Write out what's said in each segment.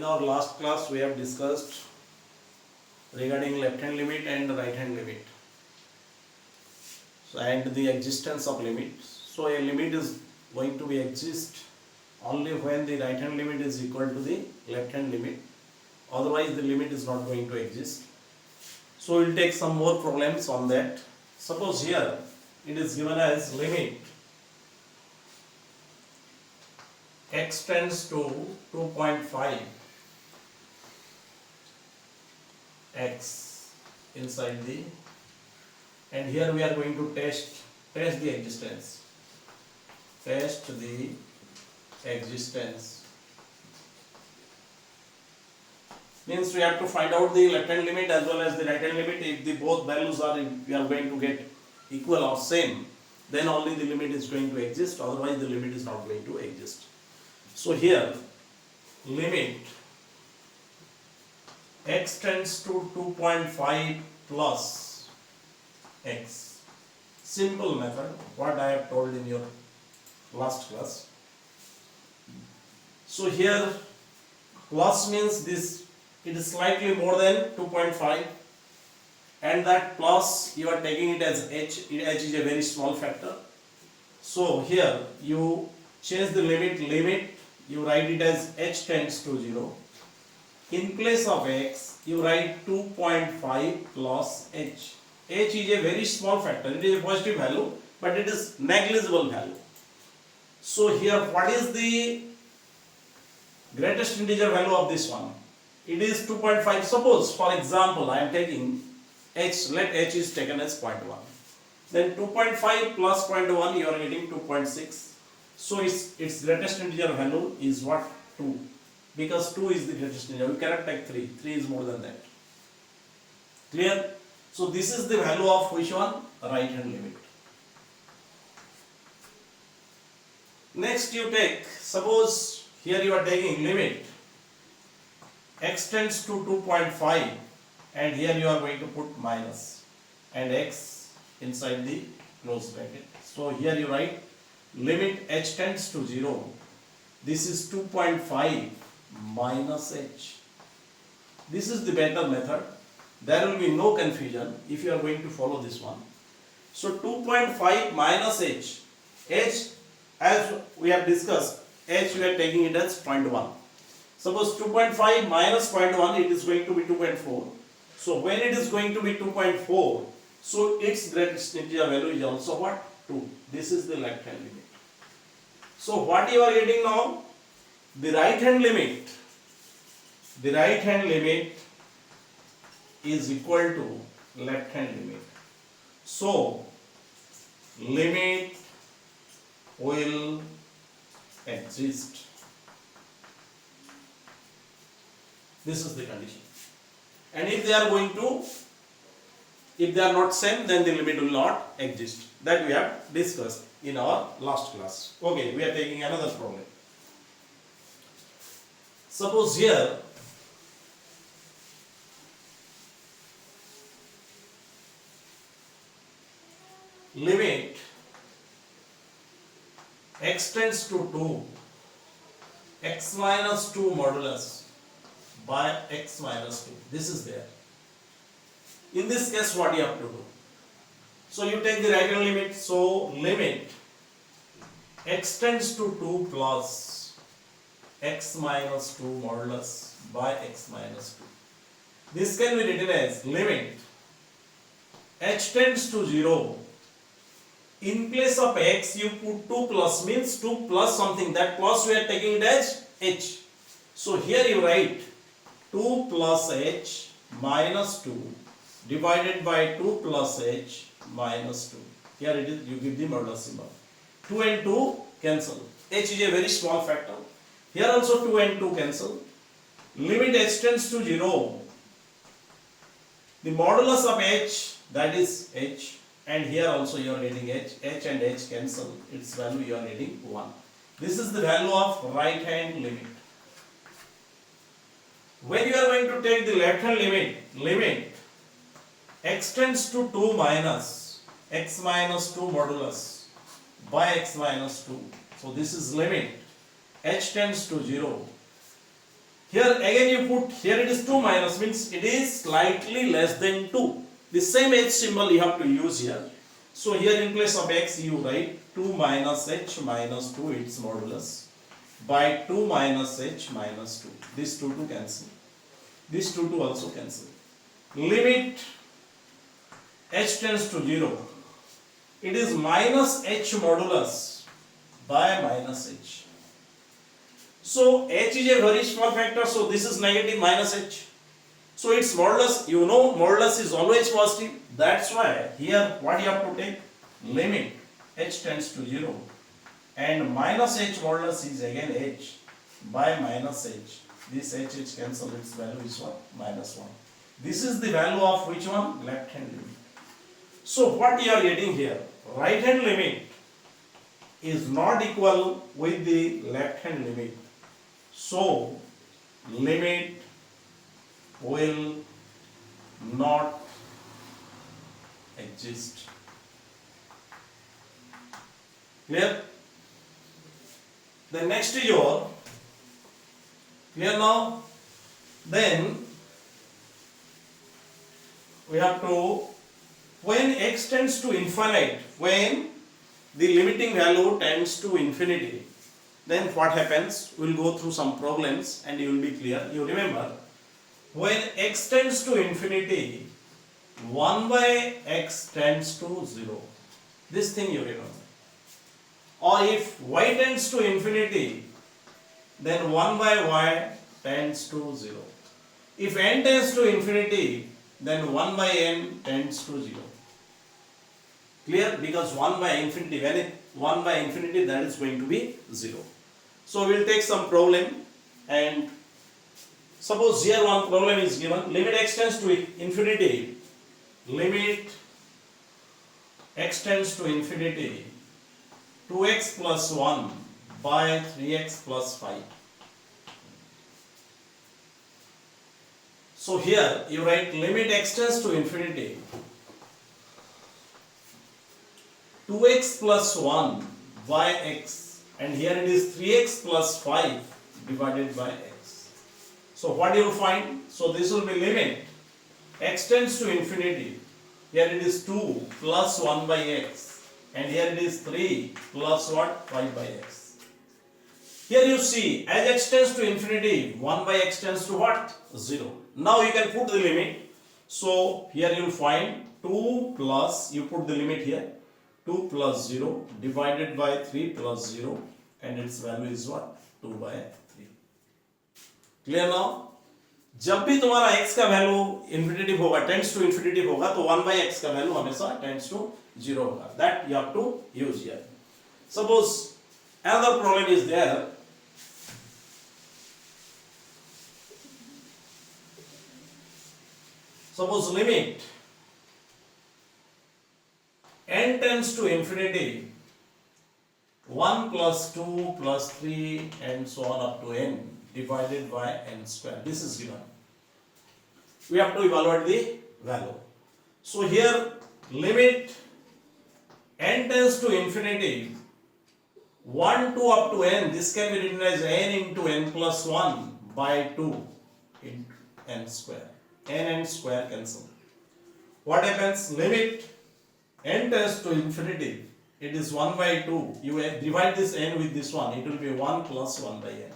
In our last class we have discussed regarding left hand limit and right hand limit, and the existence of limit. So a limit is going to be exist only when the right hand limit is equal to the left hand limit, otherwise the limit is not going to exist. So we will take some more problems on that. Suppose here it is given as limit x tends to 2.5 x inside the, and here we are going to test the existence. Test the existence means we have to find out the left hand limit as well as the right hand limit. If the both values are we are going to get equal or same, then only the limit is going to exist, otherwise the limit is not going to exist. So here limit x tends to 2.5 plus x, simple method what I have told in your last class. So here plus means this, it is slightly more than 2.5, and that plus you are taking it as h. H is a very small factor. So here you change the limit, you write it as h tends to 0. In place of x you write 2.5 plus h. H is a very small factor, it is a positive value but it is negligible value. So here what is the greatest integer value of this one? It is 2.5. Suppose for example I am taking h, let h is taken as 0.1. Then 2.5 plus 0.1 you are getting 2.6. So its greatest integer value is what? 2. Because 2 is the greatest integer. We cannot take 3. 3 is more than that. Clear? So this is the value of which one? Right hand limit. Next you take, suppose here you are taking limit x tends to 2.5 and here you are going to put minus and x inside the close bracket. So here you write limit h tends to 0. This is 2.5 minus h. This is the better method. There will be no confusion if you are going to follow this one. So 2.5 minus h. H, as we have discussed, h we are taking it as 0.1. Suppose 2.5 minus 0.1, it is going to be 2.4. So when it is going to be 2.4, so its greatest integer value is also what? 2. This is the left hand limit. So what you are getting now? The right hand limit. The right hand limit is equal to left hand limit. So limit will exist. This is the condition. And if they are going to, if they are not same, then the limit will not exist. That we have discussed in our last class. Okay, we are taking another problem. Suppose here limit x tends to 2, x minus 2 modulus by x minus 2. This is there. In this case what you have to do? So you take the right hand limit. So limit x tends to 2 plus x minus 2 modulus by x minus 2. This can be written as limit h tends to 0. In place of x you put 2 plus, means 2 plus something. That plus we are taking it as h. So here you write 2 plus h minus 2 divided by 2 plus h minus 2. Here it is, you give the modulus symbol. 2 and 2 cancel. H is a very small factor. Here also 2 and 2 cancel. Limit h tends to 0. The modulus of h, that is h, and here also you are getting h. H and h cancel. Its value you are getting 1. This is the value of right hand limit. When you are going to take the left hand limit, limit x tends to 2 minus x minus 2 modulus by x minus 2. So this is limit h tends to 0. Here again you put, here it is 2 minus, means it is slightly less than 2. The same h symbol you have to use here. So here in place of x you write 2 minus h minus 2 its modulus by 2 minus h minus 2. This 2 to cancel. This 2 to also cancel. Limit h tends to 0. It is minus h modulus by minus h. So h is a very small factor, so this is negative minus h. So its modulus, you know modulus is always positive. That's why here what you have to take? Limit h tends to 0 and minus h modulus is again h by minus h. This h cancel, its value is what? Minus 1. This is the value of which one? Left hand limit. So what you are getting here? Right hand limit is not equal with the left hand limit. So limit will not exist. Clear? Then next is your clear now. Then we have to, when x tends to infinite, when the limiting value tends to infinity, then what happens? We will go through some problems and you will be clear. You remember, when x tends to infinity, 1 by x tends to 0. This thing you remember. Or if y tends to infinity, then 1 by y tends to 0. If n tends to infinity, then 1 by n tends to 0. Clear? Because 1 by infinity, when it 1 by infinity, that is going to be 0. So we will take some problem, and suppose here one problem is given. Limit x tends to infinity. Limit x tends to infinity. 2x plus 1 by 3x plus 5. So here you write limit x tends to infinity. 2x plus 1 by x, and here it is 3x plus 5 divided by x. So what you will find? So this will be limit x tends to infinity. Here it is 2 plus 1 by x, and here it is 3 plus what? 5 by x. Here you see, as x tends to infinity, 1 by x tends to what? 0. Now you can put the limit. So here you will find 2 plus, you put the limit here, 2 plus 0 divided by 3 plus 0, and its value is what? 2 by 3. Clear now? जब भी तुम्हारा x का value infinitive होगा, tends to infinitive होगा, तो 1 by x का value हमेशा tends to 0 होगा. That you have to use here. Suppose another problem is there. Suppose limit n tends to infinity, 1 plus 2 plus 3 and so on up to n divided by n square. This is given. We have to evaluate the value. So here limit n tends to infinity, 1 2 up to n, this can be written as n into n plus 1 by 2 into n square. N and square cancel. What happens? Limit n tends to infinity, it is 1 by 2. You divide this n with this one, it will be 1 plus 1 by n.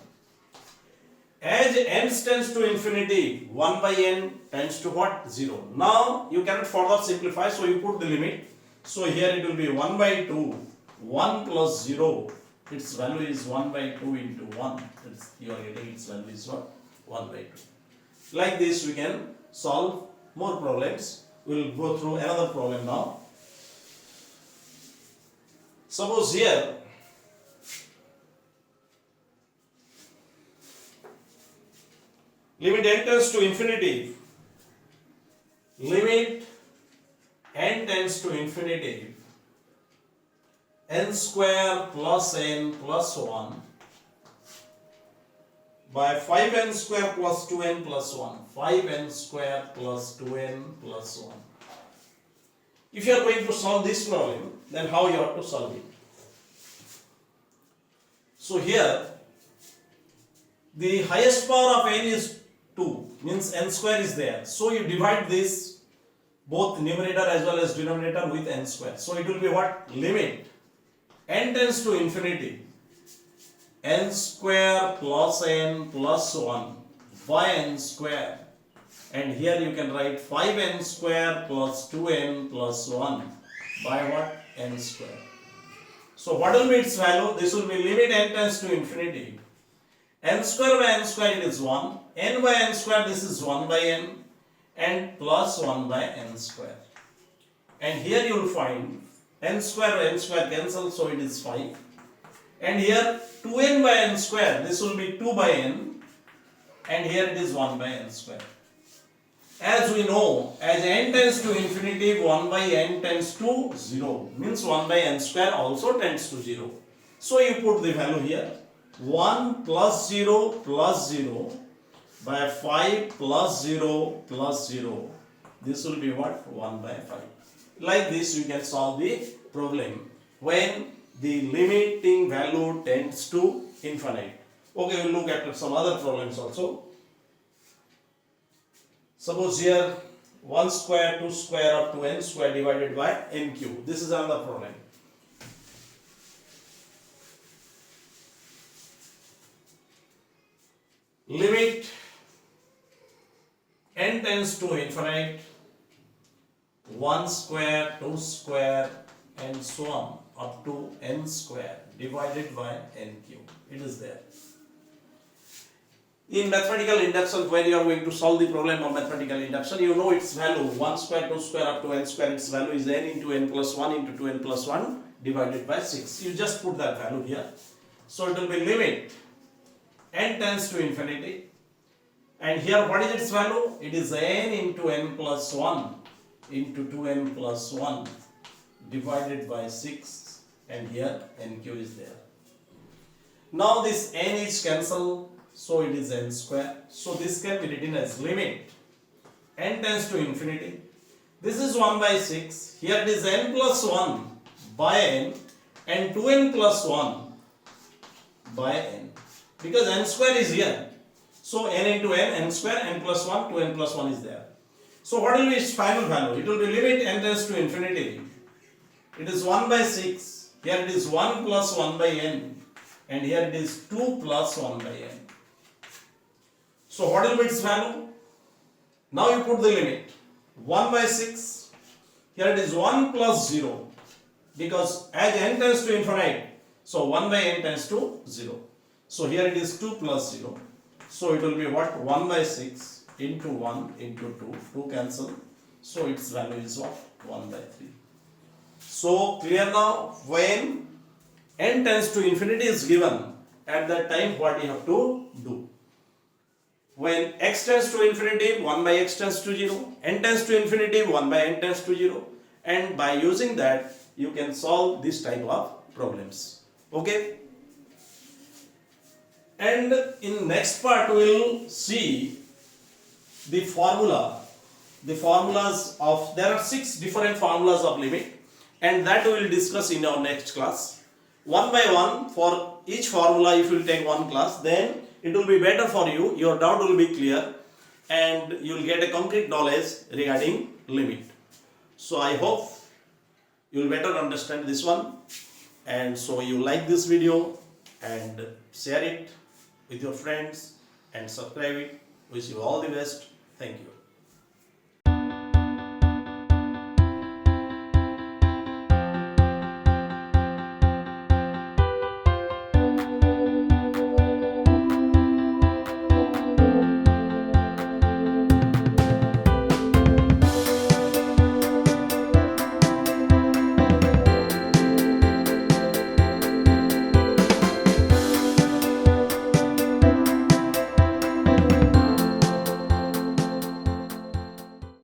As n tends to infinity, 1 by n tends to what? 0. Now you cannot further simplify, so you put the limit. So here it will be 1 by 2, 1 plus 0, its value is 1 by 2 into 1. You are getting its value is what? 1 by 2. Like this we can solve more problems. We will go through another problem now. Suppose here limit n tends to infinity, limit n tends to infinity, n square plus n plus 1 by 5n square plus 2n plus 1, 5n square plus 2n plus 1. If you are going to solve this problem, then how you have to solve it? So here The highest power of n is 2, means n square is there. So you divide this both numerator as well as denominator with n square. So it will be what? Limit n tends to infinity, n square plus n plus 1 by n square, and here you can write 5n square plus 2n plus 1 by what? N square. So what will be its value? This will be limit n tends to infinity, n square by n square it is 1, n by n square this is 1 by n, and plus 1 by n square. And here you will find n square cancel, so it is 5. And here 2n by n square, this will be 2 by n, and here it is 1 by n square. As we know, as n tends to infinity, 1 by n tends to 0, means 1 by n square also tends to 0. So you put the value here, 1 plus 0 by 5 plus 0 plus 0. This will be what? 1 by 5. Like this you can solve the problem when the limiting value tends to infinite. Okay, we'll look at some other problems also. Suppose here 1 square 2 square up to n square divided by n cube. This is another problem. Limit n tends to infinite, 1 square 2 square and so on up to n square divided by n cube. It is there. In mathematical induction, when you are going to solve the problem of mathematical induction, you know its value 1 square 2 square up to n square, its value is n into n plus 1 into 2n plus 1 divided by 6. You just put that value here. So it will be limit n tends to infinity, and here what is its value? It is n into n plus 1 into 2n plus 1 divided by 6, and here n cube is there. Now this n is cancelled, so it is n square. So this can be written as limit n tends to infinity. This is 1 by 6. Here it is n plus 1 by n and 2n plus 1 by n. Because n square is here. So n into n square, n plus 1, 2n plus 1 is there. So what will be its final value? It will be limit n tends to infinity. It is 1 by 6. Here it is 1 plus 1 by n. And here it is 2 plus 1 by n. So what will be its value? Now you put the limit. 1 by 6. Here it is 1 plus 0. Because as n tends to infinite, so 1 by n tends to 0. So here it is 2 plus 0. So it will be what? 1 by 6 into 1 into 2. 2 cancel. So its value is what? 1 by 3. So clear now? When n tends to infinity is given, at that time what you have to do? When x tends to infinity, 1 by x tends to 0. N tends to infinity, 1 by n tends to 0. And by using that, you can solve this type of problems. Okay? And in next part, we will see the formula. The formulas of, there are 6 different formulas of limit, and that we will discuss in our next class. One by one, for each formula, if you will take one class, then it will be better for you, your doubt will be clear, and you will get a concrete knowledge regarding limit. So I hope you will better understand this one, and so you like this video and share it with your friends and subscribe it. Wish you all the best. Thank you.